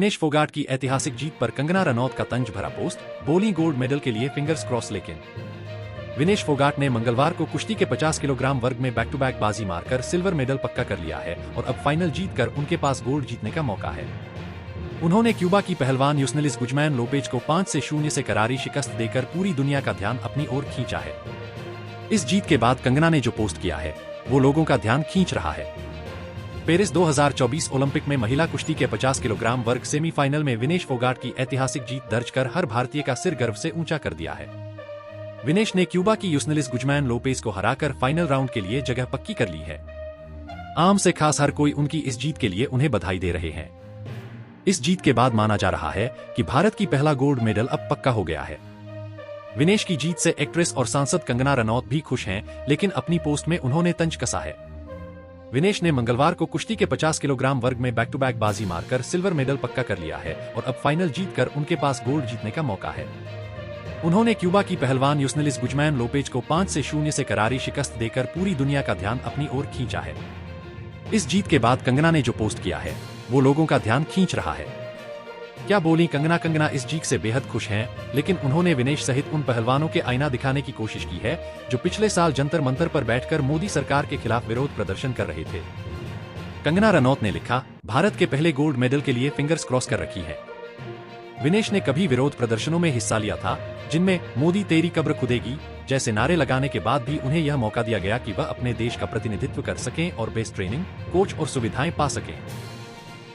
विनेश फोगाट की ऐतिहासिक जीत पर कंगना रनौत का तंज भरा पोस्ट, बोली गोल्ड मेडल के लिए फिंगर्स क्रॉस। लेकिन विनेश फोगाट ने मंगलवार को कुश्ती के 50 किलोग्राम वर्ग में बैक टू बैक बाजी मारकर सिल्वर मेडल पक्का कर लिया है और अब फाइनल जीतकर उनके पास गोल्ड जीतने का मौका है। उन्होंने क्यूबा की पहलवान यूस्नेलिस गुजमैन लोपेज को 5-0 से करारी शिकस्त देकर पूरी दुनिया का ध्यान अपनी ओर खींचा है। इस जीत के बाद कंगना ने जो पोस्ट किया है वो लोगों का ध्यान खींच रहा है। पेरिस 2024 ओलंपिक में महिला कुश्ती के 50 किलोग्राम वर्ग सेमीफाइनल में विनेश फोगाट की ऐतिहासिक जीत दर्ज कर हर भारतीय का सिर गर्व से ऊंचा कर दिया है। विनेश ने क्यूबा की यूस्नेलिस गुजमैन लोपेज को हराकर फाइनल राउंड के लिए जगह पक्की कर ली है। आम से खास हर कोई उनकी इस जीत के लिए उन्हें बधाई दे रहे हैं। इस जीत के बाद माना जा रहा है कि भारत की पहला गोल्ड मेडल अब पक्का हो गया है। विनेश की जीत से एक्ट्रेस और सांसद कंगना रनौत भी खुश हैं, लेकिन अपनी पोस्ट में उन्होंने तंज कसा है। विनेश ने मंगलवार को कुश्ती के 50 किलोग्राम वर्ग में बैक टू बैक बाजी मारकर सिल्वर मेडल पक्का कर लिया है और अब फाइनल जीतकर उनके पास गोल्ड जीतने का मौका है। उन्होंने क्यूबा की पहलवान यूस्नेलिस गुजमैन लोपेज को 5-0 से करारी शिकस्त देकर पूरी दुनिया का ध्यान अपनी ओर खींचा है। इस जीत के बाद कंगना ने जो पोस्ट किया है वो लोगों का ध्यान खींच रहा है। क्या बोली कंगना इस जीत से बेहद खुश हैं, लेकिन उन्होंने विनेश सहित उन पहलवानों के आईना दिखाने की कोशिश की है जो पिछले साल जंतर मंतर पर बैठकर मोदी सरकार के खिलाफ विरोध प्रदर्शन कर रहे थे। कंगना रनौत ने लिखा, भारत के पहले गोल्ड मेडल के लिए फिंगर्स क्रॉस कर रखी है। विनेश ने कभी विरोध प्रदर्शनों में हिस्सा लिया था जिनमें मोदी तेरी कब्र खुदेगी जैसे नारे लगाने के बाद भी उन्हें यह मौका दिया गया कि वह अपने देश का प्रतिनिधित्व कर सकें और बेस्ट ट्रेनिंग, कोच और सुविधाएं पा सकें।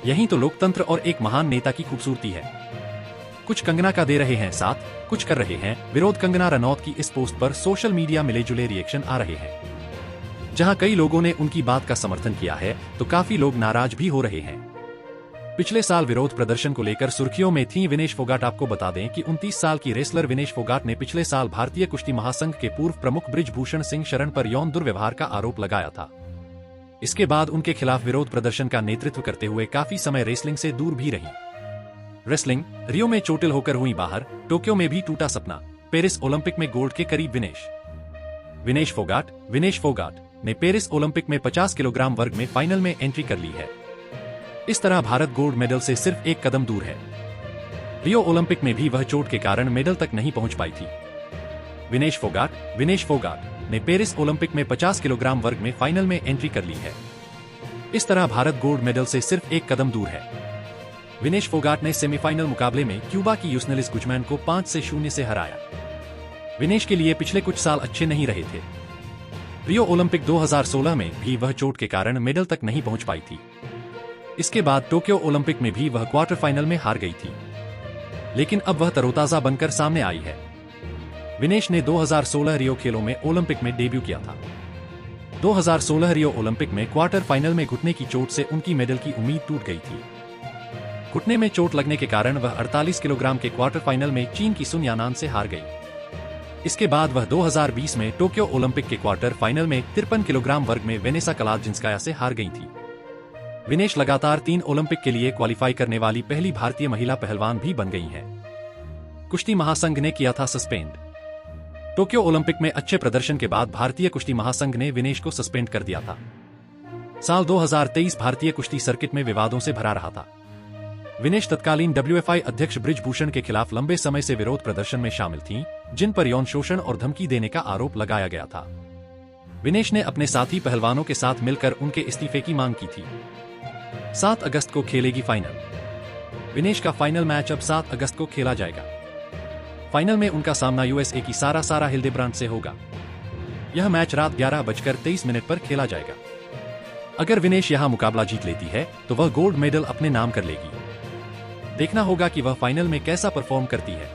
यही तो लोकतंत्र और एक महान नेता की खूबसूरती है। कुछ कंगना का दे रहे हैं साथ, कुछ कर रहे हैं विरोध। कंगना रनौत की इस पोस्ट पर सोशल मीडिया मिले जुले रिएक्शन आ रहे हैं। जहां कई लोगों ने उनकी बात का समर्थन किया है तो काफी लोग नाराज भी हो रहे हैं। पिछले साल विरोध प्रदर्शन को लेकर सुर्खियों में थी विनेश फोगाट। आपको बता दें कि 29 साल की रेसलर विनेश फोगाट ने पिछले साल भारतीय कुश्ती महासंघ के पूर्व प्रमुख बृजभूषण सिंह शरण पर यौन दुर्व्यवहार का आरोप लगाया था। इसके बाद उनके खिलाफ विरोध प्रदर्शन का नेतृत्व करते हुए काफी समय रेसलिंग से दूर भी रही। रेसलिंग, रियो में चोटिल होकर हुई बाहर, टोक्यो में भी टूटा सपना, पेरिस ओलंपिक में गोल्ड के करीब विनेश फोगाट ने पेरिस ओलंपिक में 50 किलोग्राम वर्ग में फाइनल में एंट्री कर ली है। इस तरह भारत गोल्ड मेडल से सिर्फ एक कदम दूर है। रियो ओलंपिक में भी वह चोट के कारण मेडल तक नहीं पहुंच पाई थी। विनेश फोगाट ने पेरिस ओलंपिक में 50 किलोग्राम वर्ग में फाइनल में एंट्री कर ली है। इस तरह भारत गोल्ड मेडल से सिर्फ एक कदम दूर है। विनेश फोगाट ने सेमीफाइनल मुकाबले में क्यूबा की यूस्नेलिस गुजमैन को 5-0 से हराया। विनेश के लिए पिछले कुछ साल अच्छे नहीं रहे थे। रियो ओलंपिक 2016 में भी वह चोट के कारण मेडल तक नहीं पहुंच पाई थी। इसके बाद टोक्यो ओलंपिक में भी वह क्वार्टर फाइनल में हार गई थी, लेकिन अब वह तरोताजा बनकर सामने आई है। विनेश ने 2016 रियो खेलों में ओलंपिक में डेब्यू किया था। 2016 रियो ओलंपिक में क्वार्टर फाइनल में घुटने की चोट से उनकी मेडल की उम्मीद टूट गई थी। घुटने में चोट लगने के कारण वह 48 किलोग्राम के क्वार्टर फाइनल में चीन की सुन यानान से हार गई। इसके बाद वह 2020 में टोक्यो ओलंपिक के क्वार्टर फाइनल में 53 किलोग्राम वर्ग में वेनेसा कलाजिंस्काया से हार गई थी। विनेश लगातार 3 ओलंपिक के लिए क्वालिफाई करने वाली पहली भारतीय महिला पहलवान भी बन गई हैं। कुश्ती महासंघ ने किया था सस्पेंड। टोक्यो ओलंपिक में अच्छे प्रदर्शन के बाद भारतीय कुश्ती महासंघ ने विनेश को सस्पेंड कर दिया था। साल 2023 भारतीय कुश्ती सर्किट में विवादों से भरा रहा था। विनेश तत्कालीन WFI अध्यक्ष बृजभूषण के खिलाफ लंबे समय से विरोध प्रदर्शन में शामिल थीं, जिन पर यौन शोषण और धमकी देने का आरोप लगाया गया था। विनेश ने अपने साथी पहलवानों के साथ मिलकर उनके इस्तीफे की मांग की थी। 7 अगस्त को खेलेगी फाइनल। विनेश का फाइनल मैच अब 7 अगस्त को खेला जाएगा। फाइनल में उनका सामना USA की सारा हिल्डेब्रांड से होगा। यह मैच रात 11:23 पर खेला जाएगा। अगर विनेश यहां मुकाबला जीत लेती है तो वह गोल्ड मेडल अपने नाम कर लेगी। देखना होगा कि वह फाइनल में कैसा परफॉर्म करती है।